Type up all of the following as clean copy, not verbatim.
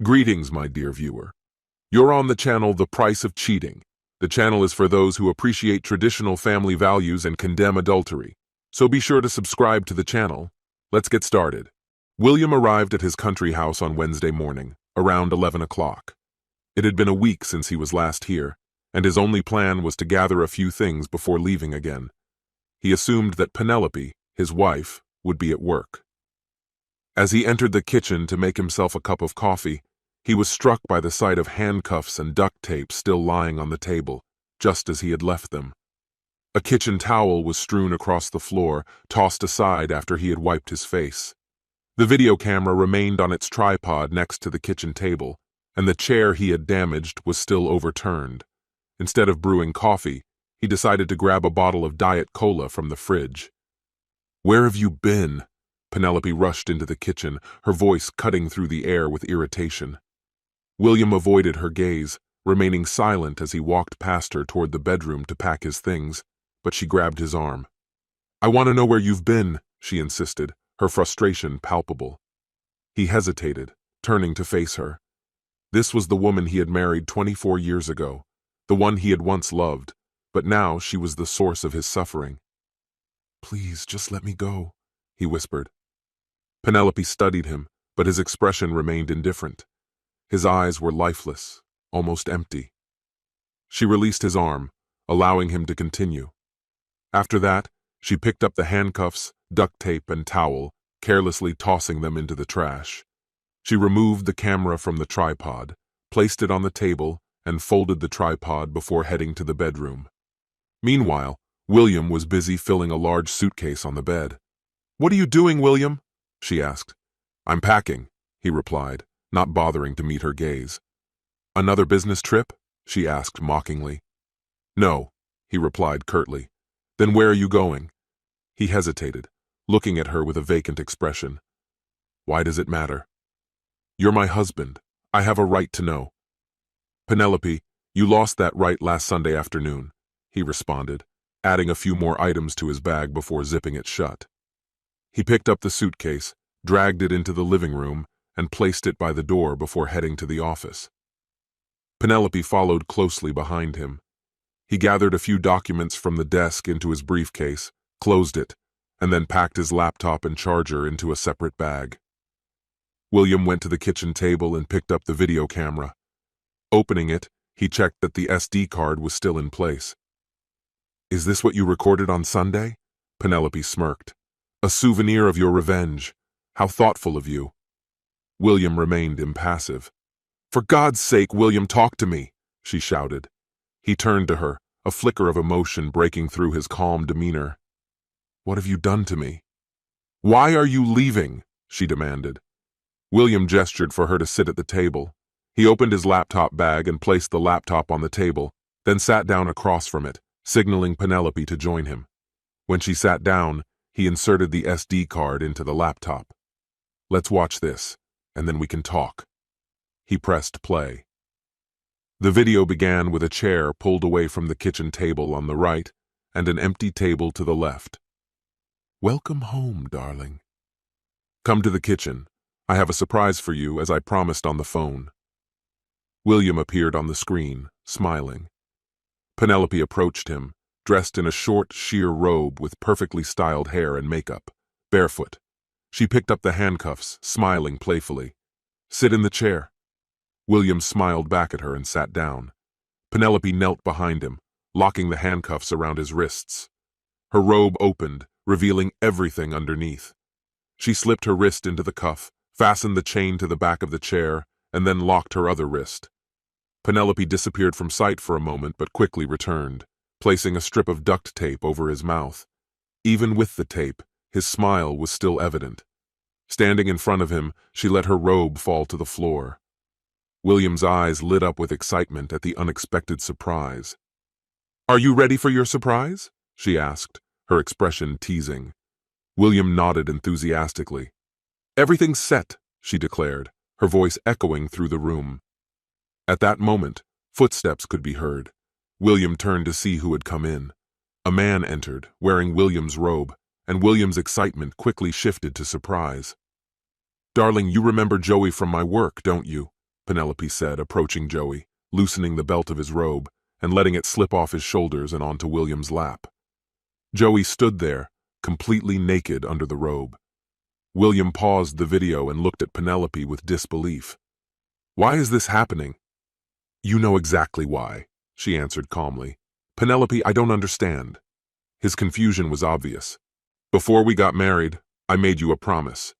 Greetings, my dear viewer. You're on the channel The Price of Cheating. The channel is for those who appreciate traditional family values and condemn adultery. So be sure to subscribe to the channel. Let's get started. William arrived at his country house on Wednesday morning, around 11 o'clock. It had been a week since he was last here, and his only plan was to gather a few things before leaving again. He assumed that Penelope, his wife, would be at work. As he entered the kitchen to make himself a cup of coffee, he was struck by the sight of handcuffs and duct tape still lying on the table, just as he had left them. A kitchen towel was strewn across the floor, tossed aside after he had wiped his face. The video camera remained on its tripod next to the kitchen table, and the chair he had damaged was still overturned. Instead of brewing coffee, he decided to grab a bottle of Diet Cola from the fridge. "Where have you been?" Penelope rushed into the kitchen, her voice cutting through the air with irritation. William avoided her gaze, remaining silent as he walked past her toward the bedroom to pack his things, but she grabbed his arm. "I want to know where you've been," she insisted, her frustration palpable. He hesitated, turning to face her. This was the woman he had married 24 years ago, the one he had once loved, but now she was the source of his suffering. "Please, just let me go," he whispered. Penelope studied him, but his expression remained indifferent. His eyes were lifeless, almost empty. She released his arm, allowing him to continue. After that, she picked up the handcuffs, duct tape, and towel, carelessly tossing them into the trash. She removed the camera from the tripod, placed it on the table, and folded the tripod before heading to the bedroom. Meanwhile, William was busy filling a large suitcase on the bed. "What are you doing, William?" she asked. "I'm packing," he replied, not bothering to meet her gaze. "Another business trip?" she asked mockingly. "No," he replied curtly. "Then where are you going?" He hesitated, looking at her with a vacant expression. "Why does it matter?" "You're my husband. I have a right to know." "Penelope, you lost that right last Sunday afternoon," he responded, adding a few more items to his bag before zipping it shut. He picked up the suitcase, dragged it into the living room, and placed it by the door before heading to the office. Penelope followed closely behind him. He gathered a few documents from the desk into his briefcase, closed it, and then packed his laptop and charger into a separate bag. William went to the kitchen table and picked up the video camera. Opening it, he checked that the SD card was still in place. "Is this what you recorded on Sunday?" Penelope smirked. "A souvenir of your revenge. How thoughtful of you." William remained impassive. "For God's sake, William, talk to me," she shouted. He turned to her, a flicker of emotion breaking through his calm demeanor. "What have you done to me?" "Why are you leaving?" she demanded. William gestured for her to sit at the table. He opened his laptop bag and placed the laptop on the table, then sat down across from it, signaling Penelope to join him. When she sat down, he inserted the SD card into the laptop. "Let's watch this, and then we can talk." He pressed play. The video began with a chair pulled away from the kitchen table on the right and an empty table to the left. "Welcome home, darling. Come to the kitchen. I have a surprise for you, as I promised on the phone." William appeared on the screen, smiling. Penelope approached him, dressed in a short, sheer robe with perfectly styled hair and makeup, barefoot. She picked up the handcuffs, smiling playfully. "Sit in the chair." William smiled back at her and sat down. Penelope knelt behind him, locking the handcuffs around his wrists. Her robe opened, revealing everything underneath. She slipped her wrist into the cuff, fastened the chain to the back of the chair, and then locked her other wrist. Penelope disappeared from sight for a moment but quickly returned, placing a strip of duct tape over his mouth. Even with the tape, his smile was still evident. Standing in front of him, she let her robe fall to the floor. William's eyes lit up with excitement at the unexpected surprise. "Are you ready for your surprise?" she asked, her expression teasing. William nodded enthusiastically. "Everything's set," she declared, her voice echoing through the room. At that moment, footsteps could be heard. William turned to see who had come in. A man entered, wearing William's robe, and William's excitement quickly shifted to surprise. "Darling, you remember Joey from my work, don't you?" Penelope said, approaching Joey, loosening the belt of his robe and letting it slip off his shoulders and onto William's lap. Joey stood there, completely naked under the robe. William paused the video and looked at Penelope with disbelief. "Why is this happening?" "You know exactly why," she answered calmly. "Penelope, I don't understand." His confusion was obvious. "Before we got married, I made you a promise.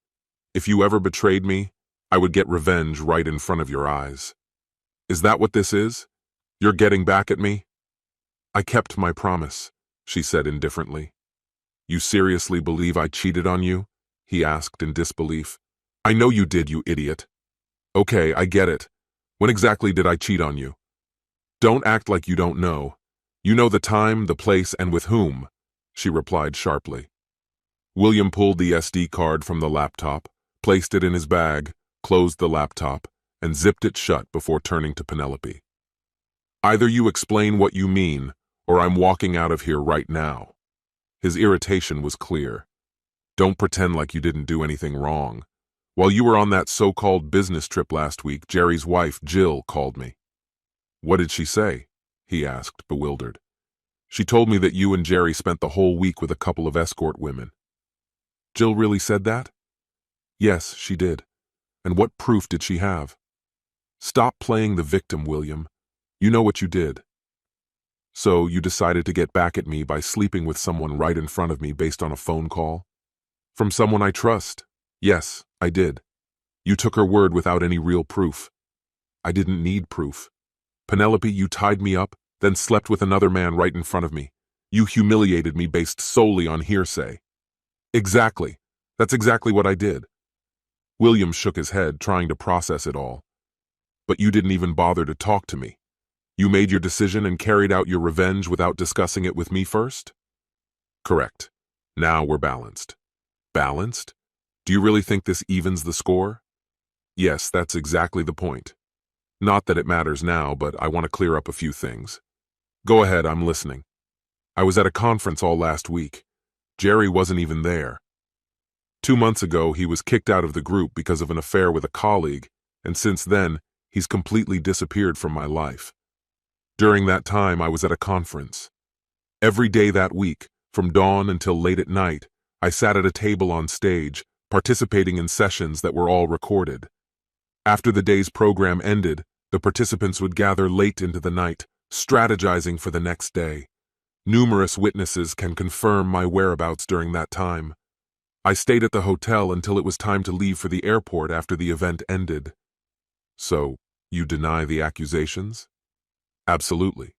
If you ever betrayed me, I would get revenge right in front of your eyes. Is that what this is? You're getting back at me?" "I kept my promise," she said indifferently. "You seriously believe I cheated on you?" he asked in disbelief. "I know you did, you idiot." "Okay, I get it. When exactly did I cheat on you?" "Don't act like you don't know. You know the time, the place, and with whom," she replied sharply. William pulled the SD card from the laptop, placed it in his bag, closed the laptop, and zipped it shut before turning to Penelope. "Either you explain what you mean, or I'm walking out of here right now." His irritation was clear. "Don't pretend like you didn't do anything wrong. While you were on that so-called business trip last week, Jerry's wife, Jill, called me." "What did she say?" he asked, bewildered. "She told me that you and Jerry spent the whole week with a couple of escort women." "Jill really said that?" "Yes, she did. And what proof did she have?" "Stop playing the victim, William. You know what you did." "So you decided to get back at me by sleeping with someone right in front of me based on a phone call? From someone I trust? Yes, I did. You took her word without any real proof." "I didn't need proof. Penelope, you tied me up, then slept with another man right in front of me. You humiliated me based solely on hearsay." "Exactly. That's exactly what I did." William shook his head, trying to process it all. "But you didn't even bother to talk to me. You made your decision and carried out your revenge without discussing it with me first?" "Correct. Now we're balanced." "Balanced? Do you really think this evens the score?" "Yes, that's exactly the point. Not that it matters now, but I want to clear up a few things." "Go ahead, I'm listening." "I was at a conference all last week. Jerry wasn't even there. 2 months ago, he was kicked out of the group because of an affair with a colleague, and since then, he's completely disappeared from my life. During that time, I was at a conference. Every day that week, from dawn until late at night, I sat at a table on stage, participating in sessions that were all recorded. After the day's program ended, the participants would gather late into the night, strategizing for the next day. Numerous witnesses can confirm my whereabouts during that time. I stayed at the hotel until it was time to leave for the airport after the event ended." "So, you deny the accusations?" "Absolutely.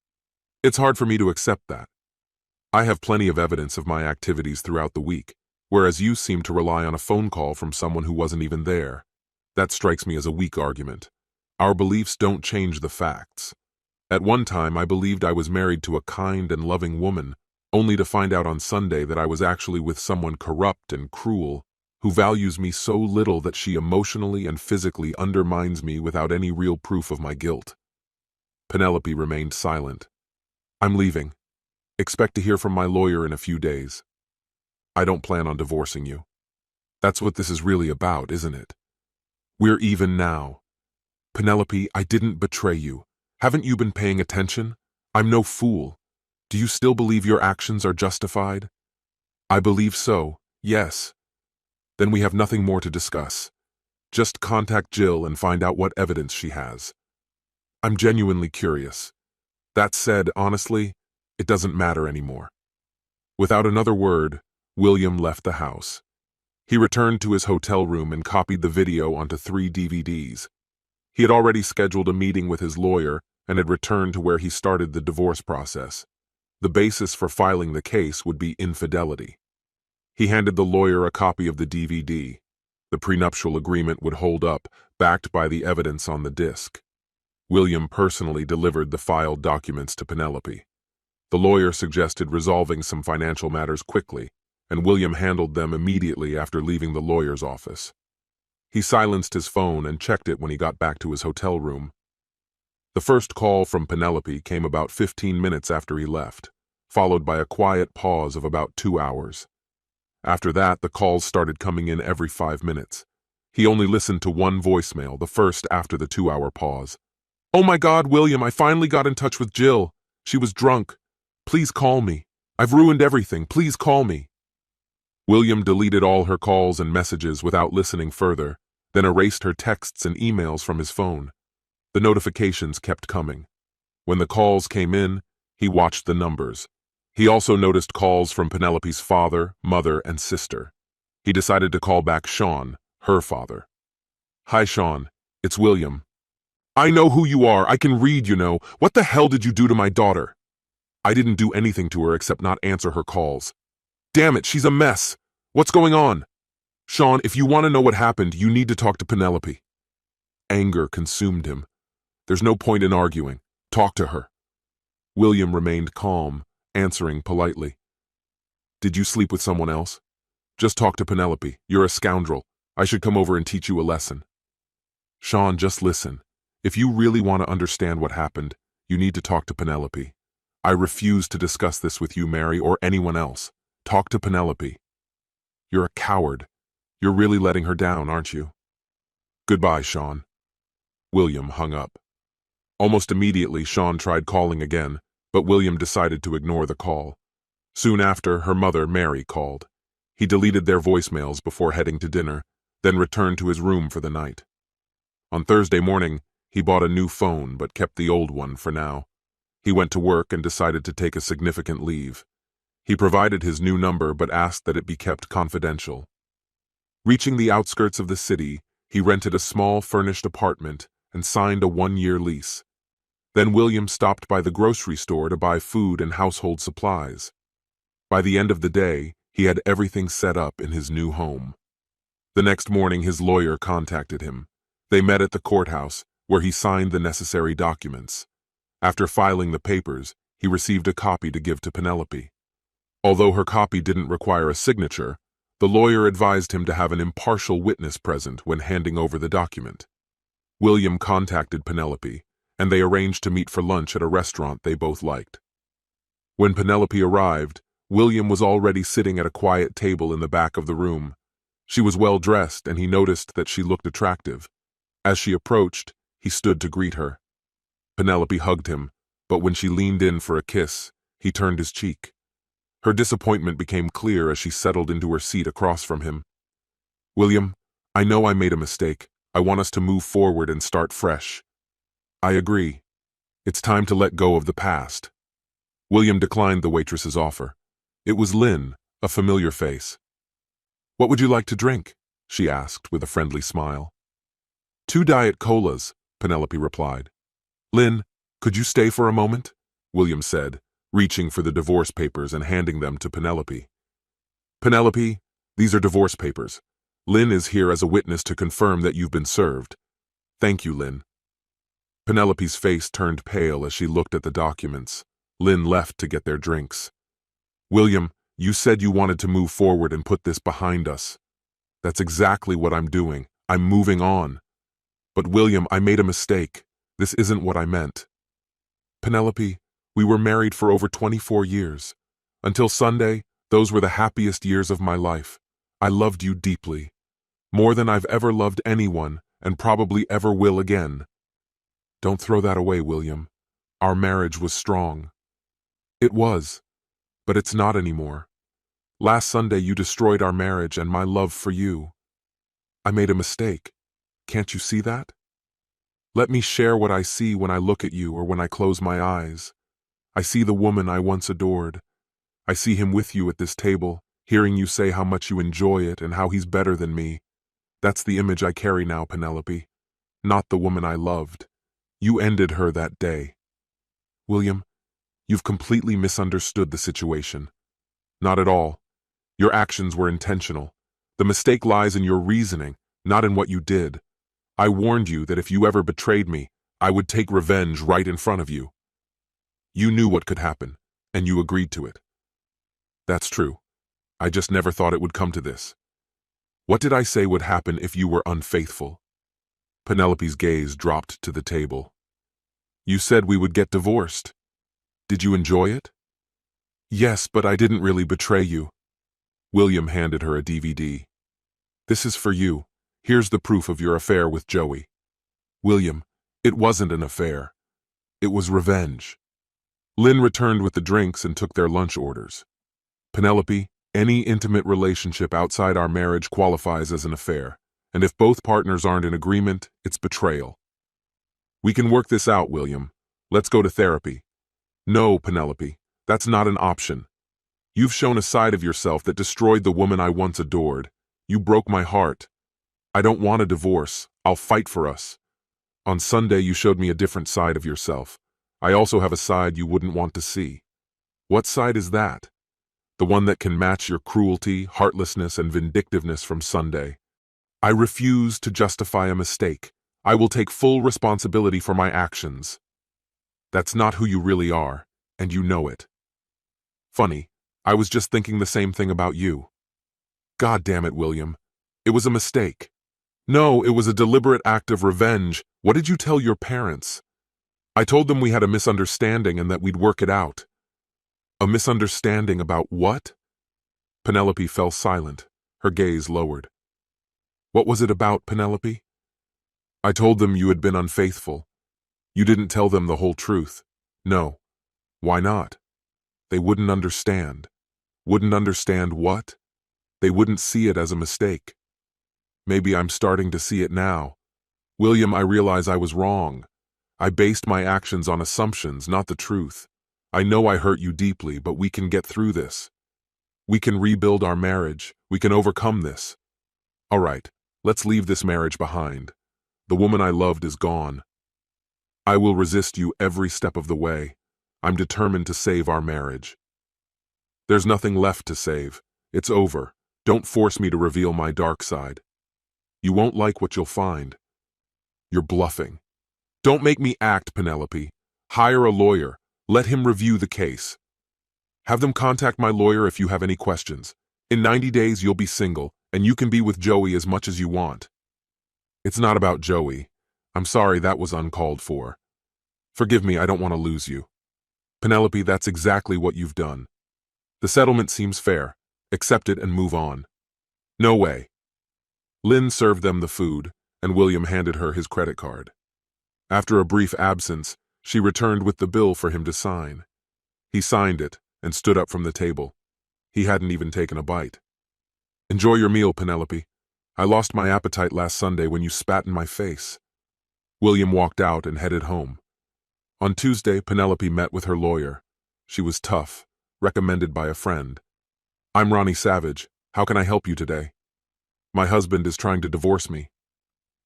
It's hard for me to accept that. I have plenty of evidence of my activities throughout the week, whereas you seem to rely on a phone call from someone who wasn't even there. That strikes me as a weak argument. Our beliefs don't change the facts. At one time, I believed I was married to a kind and loving woman, only to find out on Sunday that I was actually with someone corrupt and cruel, who values me so little that she emotionally and physically undermines me without any real proof of my guilt." Penelope remained silent. "I'm leaving. Expect to hear from my lawyer in a few days. I don't plan on divorcing you. That's what this is really about, isn't it? We're even now. Penelope, I didn't betray you. Haven't you been paying attention? I'm no fool. Do you still believe your actions are justified?" "I believe so, yes." "Then we have nothing more to discuss. Just contact Jill and find out what evidence she has. I'm genuinely curious. That said, honestly, it doesn't matter anymore." Without another word, William left the house. He returned to his hotel room and copied the video onto 3 DVDs. He had already scheduled a meeting with his lawyer and had returned to where he started the divorce process. The basis for filing the case would be infidelity. He handed the lawyer a copy of the DVD. The prenuptial agreement would hold up, backed by the evidence on the disc. William personally delivered the filed documents to Penelope. The lawyer suggested resolving some financial matters quickly, and William handled them immediately after leaving the lawyer's office. He silenced his phone and checked it when he got back to his hotel room. The first call from Penelope came about 15 minutes after he left, followed by a quiet pause of about 2 hours. After that, the calls started coming in every 5 minutes. He only listened to one voicemail, the first after the 2-hour pause. "Oh my God, William, I finally got in touch with Jill. She was drunk. Please call me. I've ruined everything. Please call me." William deleted all her calls and messages without listening further, then erased her texts and emails from his phone. The notifications kept coming. When the calls came in, he watched the numbers. He also noticed calls from Penelope's father, mother, and sister. He decided to call back Sean, her father. "Hi, Sean. It's William. I know who you are. I can read, you know. What the hell did you do to my daughter?" "I didn't do anything to her except not answer her calls." "Damn it, she's a mess. What's going on?" "Sean, if you want to know what happened, you need to talk to Penelope." Anger consumed him. "There's no point in arguing. Talk to her." William remained calm, answering politely. "Did you sleep with someone else?" "Just talk to Penelope. You're a scoundrel. I should come over and teach you a lesson." "Sean, just listen. If you really want to understand what happened, you need to talk to Penelope. I refuse to discuss this with you, Mary, or anyone else. Talk to Penelope." "You're a coward. You're really letting her down, aren't you?" "Goodbye, Sean." William hung up. Almost immediately, Sean tried calling again, but William decided to ignore the call. Soon after, her mother, Mary, called. He deleted their voicemails before heading to dinner, then returned to his room for the night. On Thursday morning, he bought a new phone but kept the old one for now. He went to work and decided to take a significant leave. He provided his new number but asked that it be kept confidential. Reaching the outskirts of the city, he rented a small furnished apartment and signed a 1-year lease. Then William stopped by the grocery store to buy food and household supplies. By the end of the day, he had everything set up in his new home. The next morning, his lawyer contacted him. They met at the courthouse, where he signed the necessary documents. After filing the papers, he received a copy to give to Penelope. Although her copy didn't require a signature, the lawyer advised him to have an impartial witness present when handing over the document. William contacted Penelope, and they arranged to meet for lunch at a restaurant they both liked. When Penelope arrived, William was already sitting at a quiet table in the back of the room. She was well dressed, and he noticed that she looked attractive. As she approached, he stood to greet her. Penelope hugged him, but when she leaned in for a kiss, he turned his cheek. Her disappointment became clear as she settled into her seat across from him. "William, I know I made a mistake. I want us to move forward and start fresh." "I agree. It's time to let go of the past." William declined the waitress's offer. It was Lynn, a familiar face. "What would you like to drink?" she asked with a friendly smile. "2 Diet Colas," Penelope replied. "Lynn, could you stay for a moment?" William said, reaching for the divorce papers and handing them to Penelope. "Penelope, these are divorce papers. Lynn is here as a witness to confirm that you've been served." "Thank you, Lynn." Penelope's face turned pale as she looked at the documents. Lynn left to get their drinks. "William, you said you wanted to move forward and put this behind us." "That's exactly what I'm doing. I'm moving on." "But William, I made a mistake. This isn't what I meant." "Penelope, we were married for over 24 years. Until Sunday, those were the happiest years of my life. I loved you deeply. More than I've ever loved anyone, and probably ever will again." "Don't throw that away, William. Our marriage was strong." "It was, but it's not anymore. Last Sunday you destroyed our marriage and my love for you. I made a mistake. Can't you see that? Let me share what I see when I look at you or when I close my eyes. I see the woman I once adored. I see him with you at this table, hearing you say how much you enjoy it and how he's better than me. That's the image I carry now, Penelope. Not the woman I loved. You ended her that day." "William, you've completely misunderstood the situation." "Not at all. Your actions were intentional. The mistake lies in your reasoning, not in what you did. I warned you that if you ever betrayed me, I would take revenge right in front of you. You knew what could happen, and you agreed to it." "That's true. I just never thought it would come to this." "What did I say would happen if you were unfaithful?" Penelope's gaze dropped to the table. "You said we would get divorced. Did you enjoy it?" "Yes, but I didn't really betray you." William handed her a DVD. "This is for you. Here's the proof of your affair with Joey. William, it wasn't an affair. It was revenge. Lynn returned with the drinks and took their lunch orders. Penelope, any intimate relationship outside our marriage qualifies as an affair, and if both partners aren't in agreement, it's betrayal. We can work this out, William. Let's go to therapy. No, Penelope, that's not an option. You've shown a side of yourself that destroyed the woman I once adored. You broke my heart. I don't want a divorce. I'll fight for us. On Sunday, you showed me a different side of yourself. I also have a side you wouldn't want to see. What side is that? The one that can match your cruelty, heartlessness, and vindictiveness from Sunday. I refuse to justify a mistake. I will take full responsibility for my actions. That's not who you really are, and you know it. Funny, I was just thinking the same thing about you. God damn it, William. It was a mistake. No, it was a deliberate act of revenge. What did you tell your parents? I told them we had a misunderstanding and that we'd work it out. A misunderstanding about what? Penelope fell silent, her gaze lowered. What was it about, Penelope? I told them you had been unfaithful. You didn't tell them the whole truth. No. Why not? They wouldn't understand. Wouldn't understand what? They wouldn't see it as a mistake. Maybe I'm starting to see it now. William, I realize I was wrong. I based my actions on assumptions, not the truth. I know I hurt you deeply, but we can get through this. We can rebuild our marriage. We can overcome this. All right, let's leave this marriage behind. The woman I loved is gone. I will resist you every step of the way. I'm determined to save our marriage. There's nothing left to save. It's over. Don't force me to reveal my dark side. You won't like what you'll find. You're bluffing. Don't make me act, Penelope. Hire a lawyer. Let him review the case. Have them contact my lawyer if you have any questions. In 90 days, you'll be single, and you can be with Joey as much as you want. It's not about Joey. I'm sorry, that was uncalled for. Forgive me, I don't want to lose you. Penelope, that's exactly what you've done. The settlement seems fair. Accept it and move on. No way. Lynn served them the food, and William handed her his credit card. After a brief absence, she returned with the bill for him to sign. He signed it and stood up from the table. He hadn't even taken a bite. Enjoy your meal, Penelope. I lost my appetite last Sunday when you spat in my face. William walked out and headed home. On Tuesday, Penelope met with her lawyer. She was tough, recommended by a friend. I'm Ronnie Savage. How can I help you today? My husband is trying to divorce me.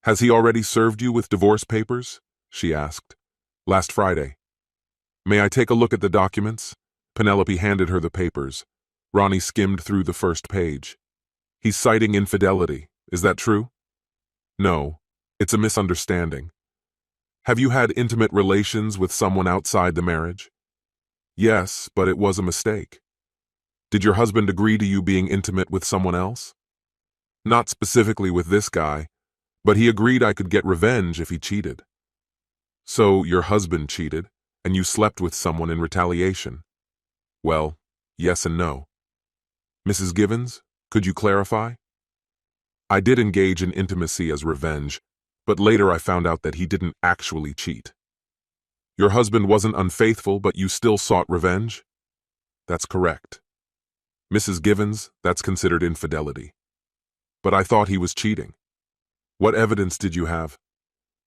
Has he already served you with divorce papers? She asked. Last Friday. May I take a look at the documents? Penelope handed her the papers. Ronnie skimmed through the first page. He's citing infidelity. Is that true? No, it's a misunderstanding. Have you had intimate relations with someone outside the marriage? Yes, but it was a mistake. Did your husband agree to you being intimate with someone else? Not specifically with this guy, but he agreed I could get revenge if he cheated. So your husband cheated, and you slept with someone in retaliation? Well, yes and no. Mrs. Givens, could you clarify? I did engage in intimacy as revenge, but later I found out that he didn't actually cheat. Your husband wasn't unfaithful, but you still sought revenge? That's correct. Mrs. Givens, that's considered infidelity. But I thought he was cheating. What evidence did you have?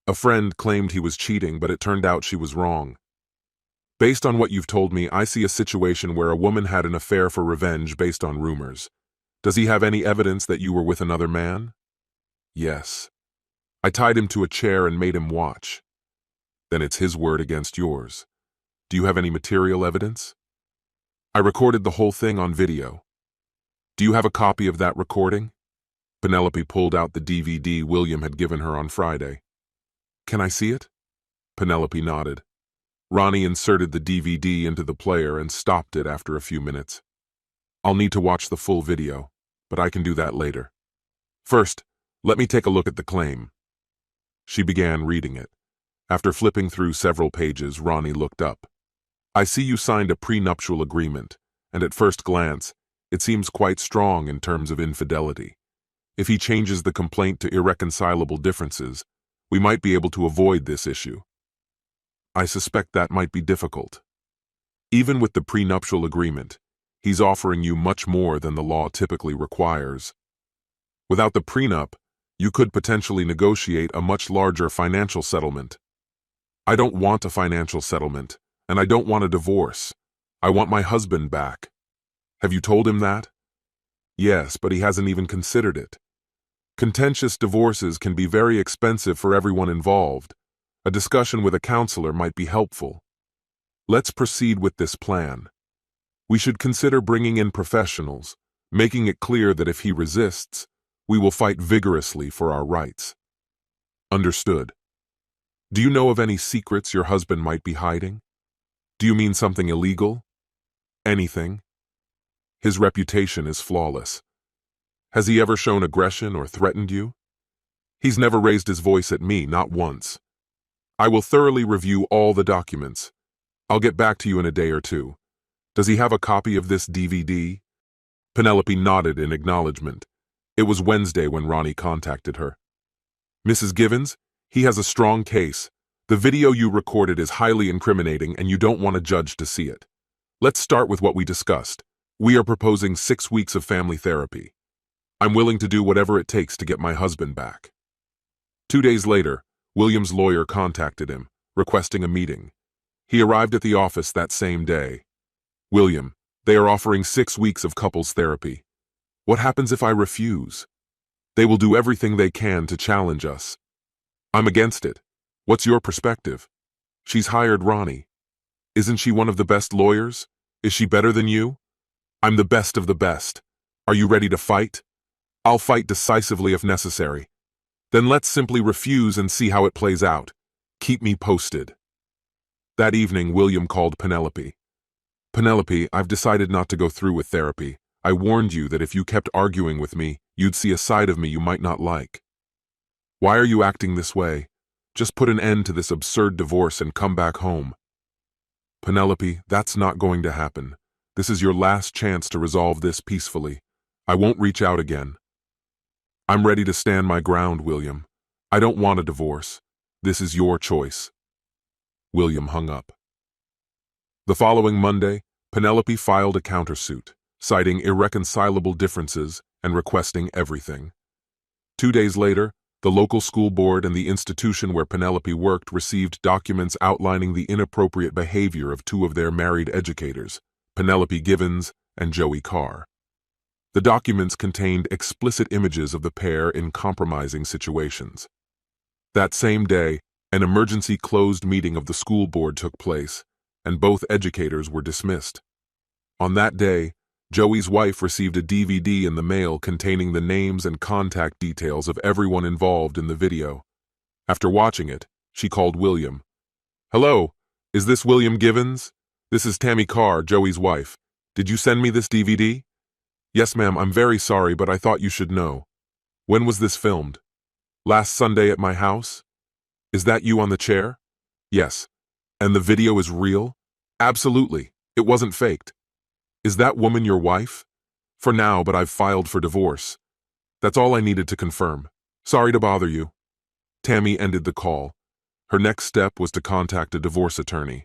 A friend claimed he was cheating, but it turned out she was wrong. Based on what you've told me, I see a situation where a woman had an affair for revenge based on rumors. Does he have any evidence that you were with another man? Yes. I tied him to a chair and made him watch. Then it's his word against yours. Do you have any material evidence? I recorded the whole thing on video. Do you have a copy of that recording? Penelope pulled out the DVD William had given her on Friday. Can I see it? Penelope nodded. Ronnie inserted the DVD into the player and stopped it after a few minutes. I'll need to watch the full video, but I can do that later. First, let me take a look at the claim. She began reading it. After flipping through several pages, Ronnie looked up. I see you signed a prenuptial agreement, and at first glance, it seems quite strong in terms of infidelity. If he changes the complaint to irreconcilable differences, we might be able to avoid this issue. I suspect that might be difficult. Even with the prenuptial agreement, he's offering you much more than the law typically requires. Without the prenup, you could potentially negotiate a much larger financial settlement. I don't want a financial settlement, and I don't want a divorce. I want my husband back. Have you told him that? Yes, but he hasn't even considered it. Contentious divorces can be very expensive for everyone involved. A discussion with a counselor might be helpful. Let's proceed with this plan. We should consider bringing in professionals, making it clear that if he resists, we will fight vigorously for our rights. Understood. Do you know of any secrets your husband might be hiding? Do you mean something illegal? Anything? His reputation is flawless. Has he ever shown aggression or threatened you? He's never raised his voice at me, not once. I will thoroughly review all the documents. I'll get back to you in a day or two. Does he have a copy of this DVD? Penelope nodded in acknowledgement. It was Wednesday when Ronnie contacted her. Mrs. Givens, he has a strong case. The video you recorded is highly incriminating and you don't want a judge to see it. Let's start with what we discussed. We are proposing 6 weeks of family therapy. I'm willing to do whatever it takes to get my husband back. 2 days later, William's lawyer contacted him, requesting a meeting. He arrived at the office that same day. William, they are offering 6 weeks of couples therapy. What happens if I refuse? They will do everything they can to challenge us. I'm against it. What's your perspective? She's hired Ronnie. Isn't she one of the best lawyers? Is she better than you? I'm the best of the best. Are you ready to fight? I'll fight decisively if necessary. Then let's simply refuse and see how it plays out. Keep me posted. That evening, William called Penelope. Penelope, I've decided not to go through with therapy. I warned you that if you kept arguing with me, you'd see a side of me you might not like. Why are you acting this way? Just put an end to this absurd divorce and come back home. Penelope, that's not going to happen. This is your last chance to resolve this peacefully. I won't reach out again. I'm ready to stand my ground, William. I don't want a divorce. This is your choice. William hung up. The following Monday, Penelope filed a countersuit, citing irreconcilable differences and requesting everything. 2 days later, the local school board and the institution where Penelope worked received documents outlining the inappropriate behavior of 2 of their married educators, Penelope Givens and Joey Carr. The documents contained explicit images of the pair in compromising situations. That same day, an emergency closed meeting of the school board took place, and both educators were dismissed. On that day, Joey's wife received a DVD in the mail containing the names and contact details of everyone involved in the video. After watching it, she called William. Hello, is this William Givens? This is Tammy Carr, Joey's wife. Did you send me this DVD? Yes, ma'am, I'm very sorry, but I thought you should know. When was this filmed? Last Sunday at my house? Is that you on the chair? Yes. And the video is real? Absolutely. It wasn't faked. Is that woman your wife? For now, but I've filed for divorce. That's all I needed to confirm. Sorry to bother you. Tammy ended the call. Her next step was to contact a divorce attorney.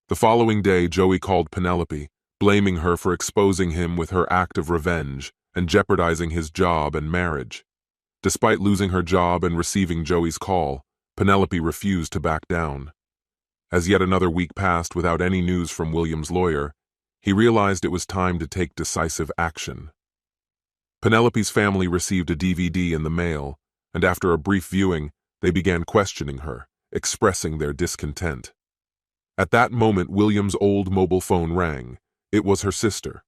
The following day, Joey called Penelope, blaming her for exposing him with her act of revenge and jeopardizing his job and marriage. Despite losing her job and receiving Joey's call, Penelope refused to back down. As yet another week passed without any news from William's lawyer, he realized it was time to take decisive action. Penelope's family received a DVD in the mail, and after a brief viewing, they began questioning her, expressing their discontent. At that moment, William's old mobile phone rang. It was her sister.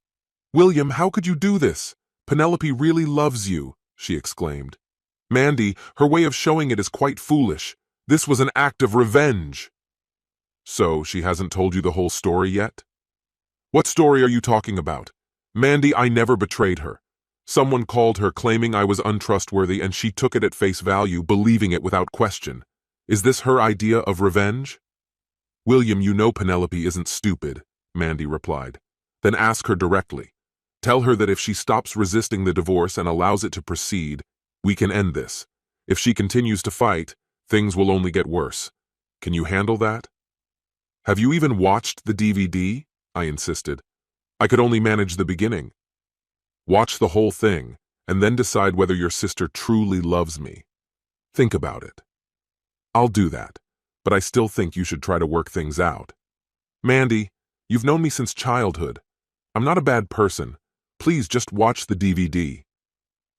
William, how could you do this? Penelope really loves you, she exclaimed. Mandy, her way of showing it is quite foolish. This was an act of revenge. So, she hasn't told you the whole story yet? What story are you talking about? Mandy, I never betrayed her. Someone called her claiming I was untrustworthy and she took it at face value, believing it without question. Is this her idea of revenge? William, you know Penelope isn't stupid, Mandy replied. Then ask her directly. Tell her that if she stops resisting the divorce and allows it to proceed, We can end this. If she continues to fight, things will only get worse. Can you handle that? Have you even watched the DVD? I insisted. I could only manage the beginning. Watch the whole thing, and then decide whether your sister truly loves me. Think about it. I'll do that, but I still think you should try to work things out. Mandy, you've known me since childhood. I'm not a bad person. Please just watch the DVD.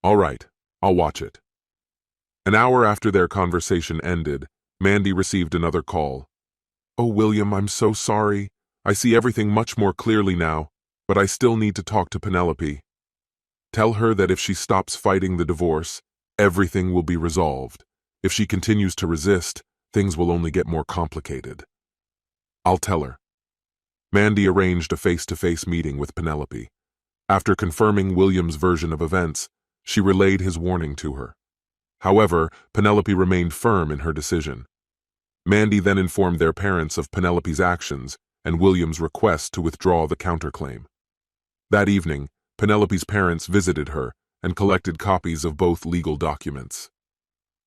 All right, I'll watch it. An hour after their conversation ended, Mandy received another call. Oh, William, I'm so sorry. I see everything much more clearly now, but I still need to talk to Penelope. Tell her that if she stops fighting the divorce, everything will be resolved. If she continues to resist, things will only get more complicated. I'll tell her. Mandy arranged a face-to-face meeting with Penelope. After confirming William's version of events, she relayed his warning to her. However, Penelope remained firm in her decision. Mandy then informed their parents of Penelope's actions and William's request to withdraw the counterclaim. That evening, Penelope's parents visited her and collected copies of both legal documents.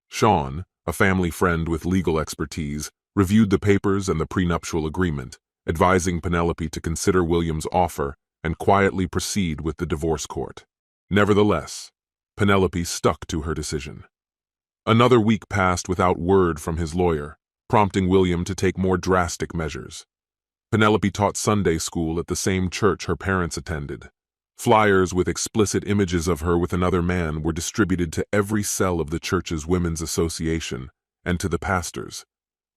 Sean, a family friend with legal expertise, reviewed the papers and the prenuptial agreement, advising Penelope to consider William's offer and quietly proceed with the divorce court. Nevertheless, Penelope stuck to her decision. Another week passed without word from his lawyer, prompting William to take more drastic measures. Penelope taught Sunday school at the same church her parents attended. Flyers with explicit images of her with another man were distributed to every cell of the church's women's association and to the pastors.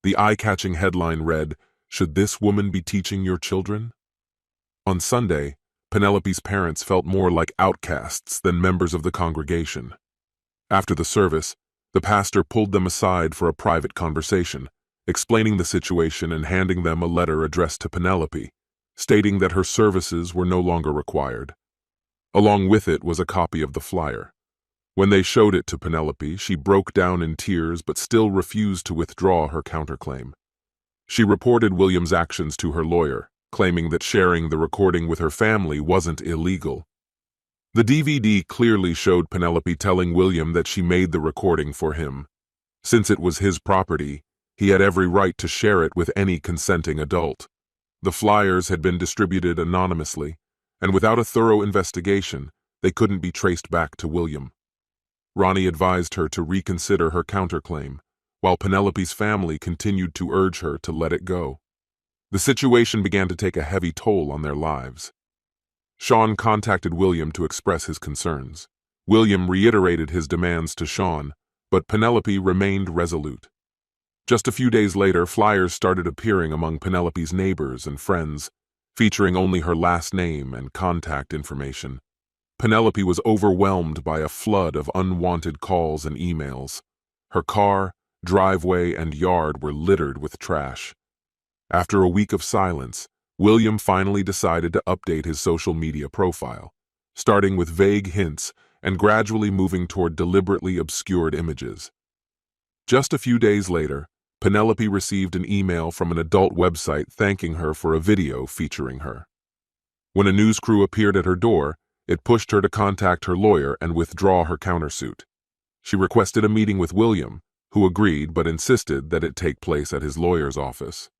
The eye-catching headline read, "Should this woman be teaching your children?" On Sunday, Penelope's parents felt more like outcasts than members of the congregation. After the service, the pastor pulled them aside for a private conversation, explaining the situation and handing them a letter addressed to Penelope, stating that her services were no longer required. Along with it was a copy of the flyer. When they showed it to Penelope, she broke down in tears but still refused to withdraw her counterclaim. She reported William's actions to her lawyer, claiming that sharing the recording with her family wasn't illegal. The DVD clearly showed Penelope telling William that she made the recording for him. Since it was his property, he had every right to share it with any consenting adult. The flyers had been distributed anonymously, and without a thorough investigation, they couldn't be traced back to William. Ronnie advised her to reconsider her counterclaim, while Penelope's family continued to urge her to let it go. The situation began to take a heavy toll on their lives. Sean contacted William to express his concerns. William reiterated his demands to Sean, but Penelope remained resolute. Just a few days later, flyers started appearing among Penelope's neighbors and friends, featuring only her last name and contact information. Penelope was overwhelmed by a flood of unwanted calls and emails. Her car, driveway, and yard were littered with trash. After a week of silence, William finally decided to update his social media profile, starting with vague hints and gradually moving toward deliberately obscured images. Just a few days later, Penelope received an email from an adult website thanking her for a video featuring her. When a news crew appeared at her door, it pushed her to contact her lawyer and withdraw her countersuit. She requested a meeting with William, who agreed but insisted that it take place at his lawyer's office.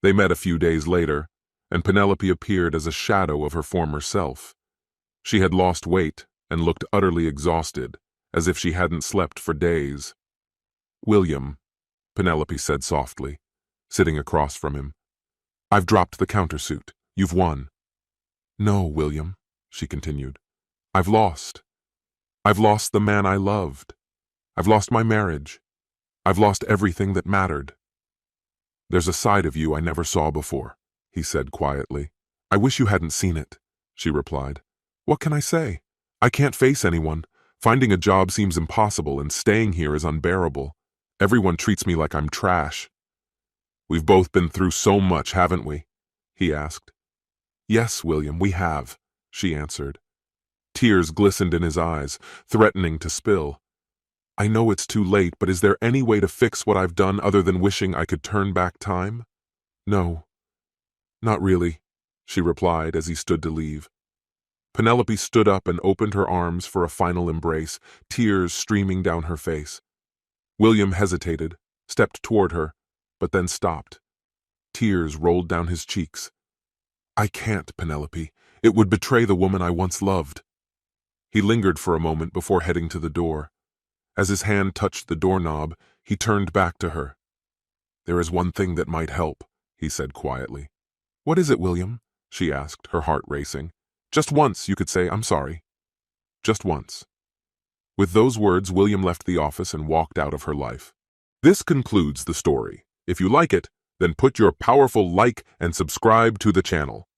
They met a few days later, and Penelope appeared as a shadow of her former self. She had lost weight and looked utterly exhausted, as if she hadn't slept for days. "William," Penelope said softly, sitting across from him, "I've dropped the countersuit. You've won." "No, William," she continued. "I've lost. I've lost the man I loved. I've lost my marriage. I've lost everything that mattered." "There's a side of you I never saw before," he said quietly. "I wish you hadn't seen it," she replied. "What can I say? I can't face anyone. Finding a job seems impossible, and staying here is unbearable. Everyone treats me like I'm trash." "We've both been through so much, haven't we?" he asked. "Yes, William, we have," she answered. Tears glistened in his eyes, threatening to spill. "I know it's too late, but is there any way to fix what I've done other than wishing I could turn back time?" "No, not really," she replied as he stood to leave. Penelope stood up and opened her arms for a final embrace, tears streaming down her face. William hesitated, stepped toward her, but then stopped. Tears rolled down his cheeks. "I can't, Penelope. It would betray the woman I once loved." He lingered for a moment before heading to the door. As his hand touched the doorknob, he turned back to her. "There is one thing that might help," he said quietly. "What is it, William?" she asked, her heart racing. "Just once you could say, 'I'm sorry.' Just once." With those words, William left the office and walked out of her life. This concludes the story. If you like it, then put your powerful like and subscribe to the channel.